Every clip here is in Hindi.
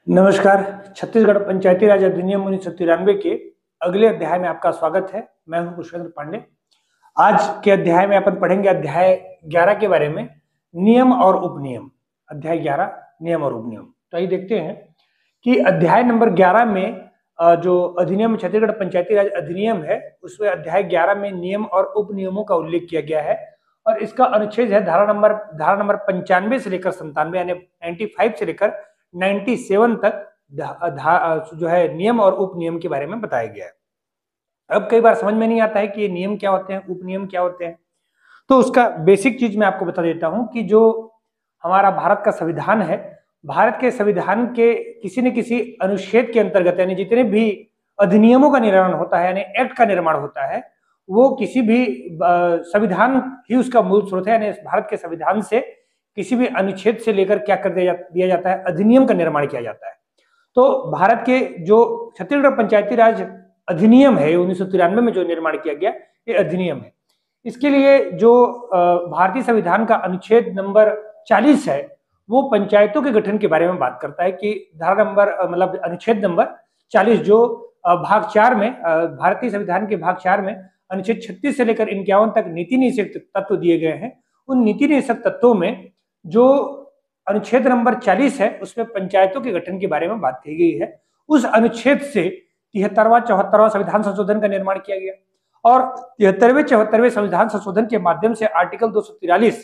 नमस्कार। छत्तीसगढ़ पंचायती राज अधिनियम 1993 के अगले अध्याय में आपका स्वागत है। मैं हूं पुष्पेंद्र पांडे। आज के अध्याय में अपन पढ़ेंगे अध्याय 11 के बारे में, नियम और उपनियम। अध्याय 11 नियम और उपनियम। तो आइए देखते हैं कि अध्याय नंबर 11 में जो अधिनियम छत्तीसगढ़ पंचायती राज अधिनियम है उसमें अध्याय 11 में नियम और उपनियमों का उल्लेख किया गया है और इसका अनुच्छेद है धारा नंबर 95 से लेकर 97 यानी 95 से लेकर 97 तक जो है नियम और उपनियम के बारे में बताया गया है। अब कई बार समझ में नहीं आता है कि ये नियम क्या होते हैं, उपनियम क्या होते हैं। तो उसका बेसिक चीज मैं आपको बता देता हूं कि जो हमारा भारत का संविधान है, भारत के संविधान के किसी न किसी अनुच्छेद के अंतर्गत यानी जितने भी अधिनियमों का निर्माण होता है यानी एक्ट का निर्माण होता है वो किसी भी संविधान ही उसका मूल स्रोत है। यानी भारत के संविधान से किसी भी अनुच्छेद से लेकर क्या कर दिया जाता है, अधिनियम का निर्माण किया जाता है। तो भारत के जो छत्तीसगढ़ पंचायती राज अधिनियम है 1993 में जो निर्माण किया गया ये अधिनियम है। इसके लिए जो भारतीय संविधान का अनुच्छेद नंबर 40 है वो पंचायतों के गठन के बारे में बात करता है कि धारा नंबर मतलब अनुच्छेद नंबर 40 जो भाग 4 में भारतीय संविधान के भाग 4 में अनुच्छेद 36 से लेकर 51 तक नीति निषेध तत्व दिए गए हैं। उन नीति निषेध तत्वों में जो अनुच्छेद नंबर 40 है उसमें पंचायतों के गठन के बारे में बात की गई है। उस अनुच्छेद से 73वां 74वां संविधान संशोधन का निर्माण किया गया और 73वें 74वें संविधान संशोधन के माध्यम से आर्टिकल 243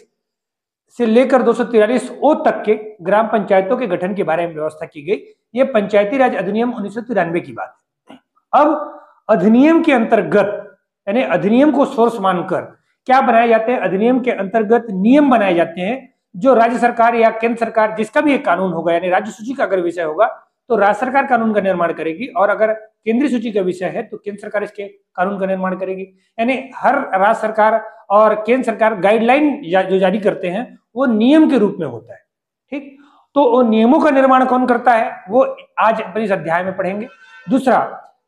से लेकर 243 ओ तक के ग्राम पंचायतों के गठन के बारे में व्यवस्था की गई। ये पंचायती राज अधिनियम 1993 की बात है। अब अधिनियम के अंतर्गत यानी अधिनियम को सोर्स मानकर क्या बनाए जाते हैं, अधिनियम के अंतर्गत नियम बनाए जाते हैं जो राज्य सरकार या केंद्र सरकार जिसका भी एक कानून होगा यानी राज्य सूची का अगर विषय होगा तो राज्य सरकार कानून का निर्माण करेगी और अगर केंद्रीय सूची का विषय है तो केंद्र सरकार इसके कानून का निर्माण करेगी। यानी हर राज्य सरकार और केंद्र सरकार गाइडलाइन जो जारी करते हैं वो नियम के रूप में होता है। ठीक, तो वो नियमों का निर्माण कौन करता है वो आज अपन इस अध्याय में पढ़ेंगे। दूसरा,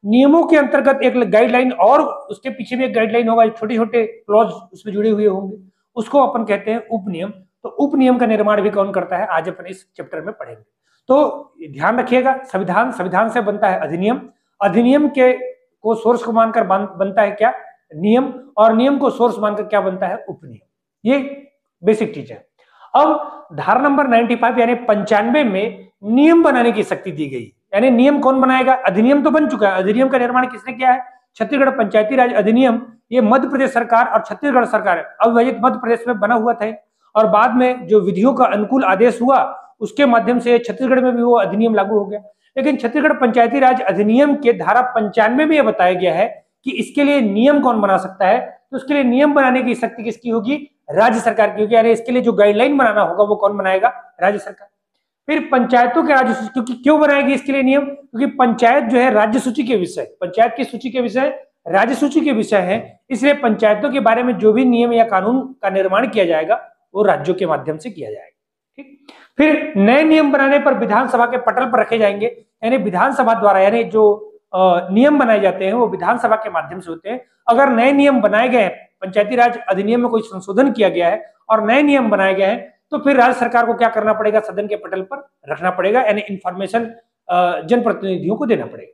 नियमों के अंतर्गत एक गाइडलाइन और उसके पीछे भी एक गाइडलाइन होगा, छोटे छोटे क्लॉज उसमें जुड़े हुए होंगे, उसको अपन कहते हैं उपनियम। तो उपनियम का निर्माण भी कौन करता है आज अपन इस चैप्टर में पढ़ेंगे। तो ध्यान रखिएगा, संविधान से बनता है अधिनियम, अधिनियम के को सोर्स को मानकर बनता है क्या, नियम, और नियम को सोर्स मानकर क्या बनता है, उपनियम। ये बेसिक चीज है। अब धारा नंबर 95 यानी 95 में नियम बनाने की शक्ति दी गई। यानी नियम कौन बनाएगा, अधिनियम तो बन चुका है, अधिनियम का निर्माण किसने किया है, छत्तीसगढ़ पंचायती राज अधिनियम। ये मध्य प्रदेश सरकार और छत्तीसगढ़ सरकार अविभाजित मध्य प्रदेश में बना हुआ था और बाद में जो विधियों का अनुकूल आदेश हुआ उसके माध्यम से छत्तीसगढ़ में भी वो अधिनियम लागू हो गया। लेकिन छत्तीसगढ़ पंचायती राज अधिनियम के धारा 95 में यह बताया गया है कि इसके लिए नियम कौन बना सकता है, तो उसके लिए नियम बनाने की शक्ति किसकी होगी, राज्य सरकार की होगी। यानी इसके लिए जो गाइडलाइन बनाना होगा वो कौन बनाएगा, राज्य सरकार। फिर पंचायतों के राज्य सूची, क्योंकि क्यों बनाएगी इसके लिए नियम, क्योंकि पंचायत जो है राज्य सूची के विषय, पंचायत की सूची के विषय राज्य सूची के विषय है, इसलिए पंचायतों के बारे में जो भी नियम या कानून का निर्माण किया जाएगा वो राज्यों के माध्यम से किया जाएगा। ठीक, फिर नए नियम बनाने पर विधानसभा के पटल पर रखे जाएंगे। यानी विधानसभा द्वारा यानी जो नियम बनाए जाते हैं वो विधानसभा के माध्यम से होते हैं। अगर नए नियम बनाए गए हैं, पंचायती राज अधिनियम में कोई संशोधन किया गया है और नए नियम बनाए गए हैं तो फिर राज्य सरकार को क्या करना पड़ेगा, सदन के पटल पर रखना पड़ेगा, यानी इंफॉर्मेशन जनप्रतिनिधियों को देना पड़ेगा।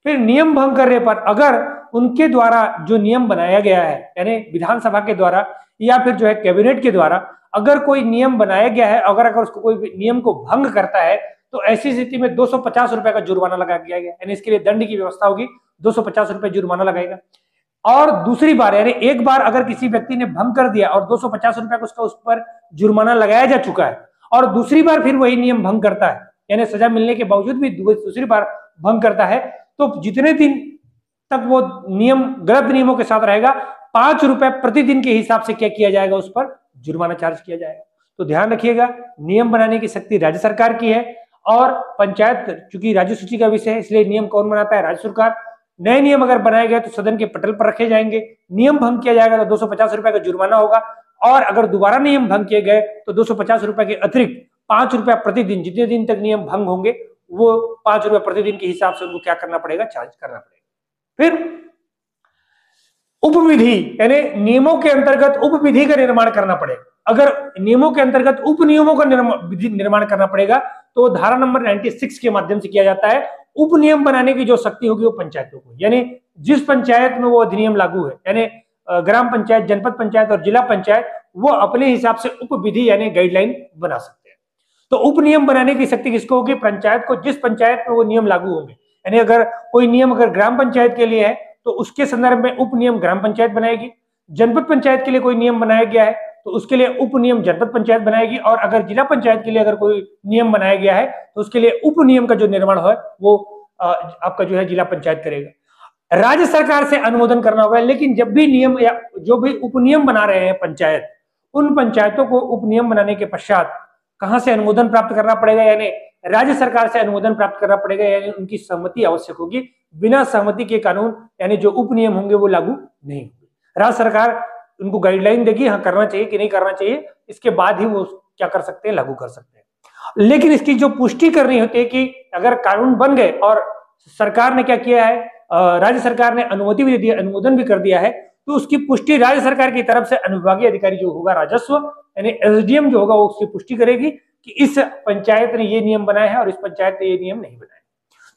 फिर नियम भंग करने पर अगर उनके द्वारा जो नियम बनाया गया है यानी विधानसभा के द्वारा या फिर जो है कैबिनेट के द्वारा अगर कोई नियम बनाया गया है, अगर उसको कोई नियम को भंग करता है तो ऐसी स्थिति में 250 रुपए का जुर्माना लगा दिया गया। यानी इसके लिए दंड की व्यवस्था होगी, 250 रुपए जुर्माना लगाएगा। और दूसरी बार यानी एक बार अगर किसी व्यक्ति ने भंग कर दिया और 250 रुपए का उसका उस पर जुर्माना लगाया जा चुका है और दूसरी बार फिर वही नियम भंग करता है यानी सजा मिलने के बावजूद भी दूसरी बार भंग करता है तो जितने दिन तक वो नियम गलत नियमों के साथ रहेगा 5 रुपए प्रतिदिन के हिसाब से क्या किया जाएगा, उस पर जुर्माना चार्ज किया जाएगा। तो ध्यान रखिएगा, नियम बनाने की शक्ति राज्य सरकार की है और पंचायत चूंकि राज्य सूची का विषय है इसलिए नियम कौन बनाता है, राज्य सरकार। नए नियम अगर बनाए गए तो सदन के पटल पर रखे जाएंगे, नियम भंग किया जाएगा तो 250 रुपए का जुर्माना होगा और अगर दोबारा नियम भंग किए गए तो 250 रुपए के अतिरिक्त 5 रुपया प्रतिदिन, जितने दिन तक नियम भंग होंगे वो 5 रुपया प्रतिदिन के हिसाब से उनको क्या करना पड़ेगा, चार्ज करना पड़ेगा। फिर उपविधि यानी नियमों के अंतर्गत उपविधि का निर्माण करना पड़ेगा। अगर नियमों के अंतर्गत उप नियमों का निर्माण करना पड़ेगा तो धारा नंबर 96 के माध्यम से किया जाता है। उप नियम बनाने की जो शक्ति होगी वो पंचायतों को, यानी जिस पंचायत में वो अधिनियम लागू है, यानी ग्राम पंचायत, जनपद पंचायत और जिला पंचायत, वो अपने हिसाब से उप विधि यानी गाइडलाइन बना सकते हैं। तो उप नियम बनाने की शक्ति किसको होगी? पंचायत को। जिस पंचायत में वो नियम लागू होंगे, यानी अगर कोई नियम अगर ग्राम पंचायत के लिए है तो उसके संदर्भ में उप नियम ग्राम पंचायत बनाएगी। जनपद पंचायत के लिए कोई नियम बनाया गया है तो उसके लिए उप नियम जनपद पंचायत बनाएगी। और अगर जिला पंचायत के लिए अगर कोई नियम बनाया गया है तो उसके लिए उप नियम का जो निर्माण है वो आपका जो है जिला पंचायत करेगा। राज्य सरकार से अनुमोदन करना होगा। लेकिन जब भी नियम या जो भी उप नियम बना रहे हैं पंचायत, उन पंचायतों को उप नियम बनाने के पश्चात कहां से अनुमोदन प्राप्त करना पड़ेगा? यानी राज्य सरकार से अनुमोदन प्राप्त करना पड़ेगा, यानी उनकी सहमति आवश्यक होगी। बिना सहमति के कानून यानी जो उप नियम होंगे वो लागू नहीं होंगे। राज्य सरकार उनको गाइडलाइन देगी, हाँ करना चाहिए कि नहीं करना चाहिए, इसके बाद ही वो क्या कर सकते हैं, लागू कर सकते हैं। लेकिन इसकी जो पुष्टि करनी होती है कि अगर कानून बन गए और सरकार ने क्या किया है, राज्य सरकार ने अनुमति भी दे दी, अनुमोदन भी कर दिया है, तो उसकी पुष्टि राज्य सरकार की तरफ से अनुविभागीय अधिकारी जो होगा राजस्व यानी एसडीएम जो होगा वो उसकी पुष्टि करेगी कि इस पंचायत ने ये नियम बनाए हैं और इस पंचायत ने ये नियम नहीं बनाए।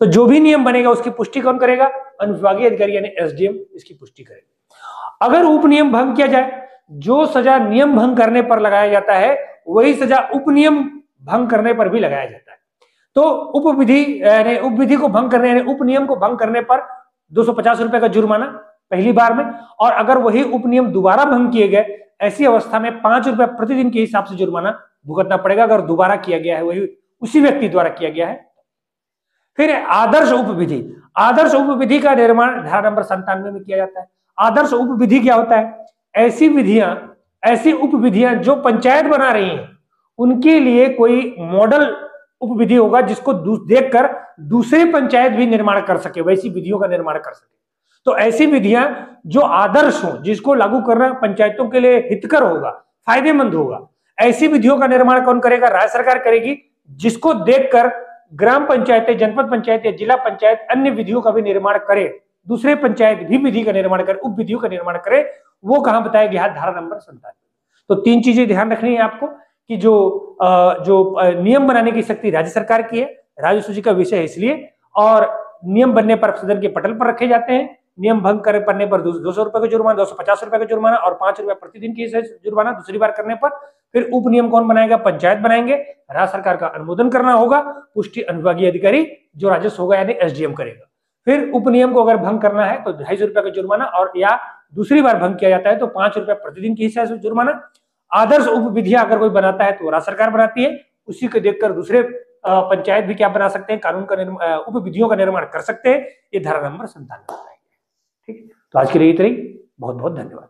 तो जो भी नियम बनेगा उसकी पुष्टि कौन करेगा? अनुविभागीय अधिकारी यानी एसडीएम इसकी पुष्टि करेगा। अगर उप नियम भंग किया जाए, जो सजा नियम भंग करने पर लगाया जाता है वही सजा उप नियम भंग करने पर भी लगाया जाता है। तो उप विधि को भंग करने यानी उप नियम को भंग करने पर 250 रुपए का जुर्माना पहली बार में, और अगर वही उप नियम दोबारा भंग किए गए ऐसी अवस्था में 5 रुपए प्रतिदिन के हिसाब से जुर्माना भुगतना पड़ेगा, अगर दोबारा किया गया है वही उसी व्यक्ति द्वारा किया गया है। फिर आदर्श उप विधि। आदर्श उप विधि का निर्माण धारा नंबर 97 में किया जाता है। आदर्श उप विधि क्या होता है? ऐसी उप विधियां जो पंचायत बना रही हैं उनके लिए कोई मॉडल उप विधि होगा जिसको देखकर दूसरे पंचायत भी निर्माण कर सके, वैसी विधियों का निर्माण कर सके। तो ऐसी विधियां जो आदर्श हो, जिसको लागू करना पंचायतों के लिए हितकर होगा, फायदेमंद होगा, ऐसी विधियों का निर्माण कौन करेगा? राज्य सरकार करेगी, जिसको देखकर ग्राम पंचायतें, जनपद पंचायत या जिला पंचायत अन्य विधियों का भी निर्माण करे, दूसरे पंचायत भी विधि का निर्माण करे, उप विधियों का निर्माण करे। वो कहां बताया गया? धारा नंबर 97। तो 3 चीजें ध्यान रखनी है आपको कि जो नियम बनाने की शक्ति राज्य सरकार की है, राज्य सूची का विषय है इसलिए, और नियम बनने पर सदन के पटल पर रखे जाते हैं। नियम भंग करने पर 200 रुपए का जुर्माना, 250 रुपए का जुर्माना और 5 रुपए प्रतिदिन की जुर्माना दूसरी बार करने पर। फिर उप नियम कौन बनाएगा? पंचायत बनाएंगे। राज्य सरकार का अनुमोदन करना होगा, पुष्टि अनुविभागीय अधिकारी जो राजस्व होगा यानी एसडीएम करेगा। फिर उप नियम को अगर भंग करना है तो 250 रुपए का जुर्माना, और या दूसरी बार भंग किया जाता है तो 5 रुपए प्रतिदिन के हिसाब से जुर्माना। आदर्श उप विधियां अगर कोई बनाता है तो राज्य सरकार बनाती है, उसी को देखकर दूसरे पंचायत भी क्या बना सकते हैं? कानून का उप विधियों का निर्माण कर सकते हैं। ये धारा नंबर 97 है। ठीक है, तो आज के लिए इतना ही। बहुत बहुत धन्यवाद।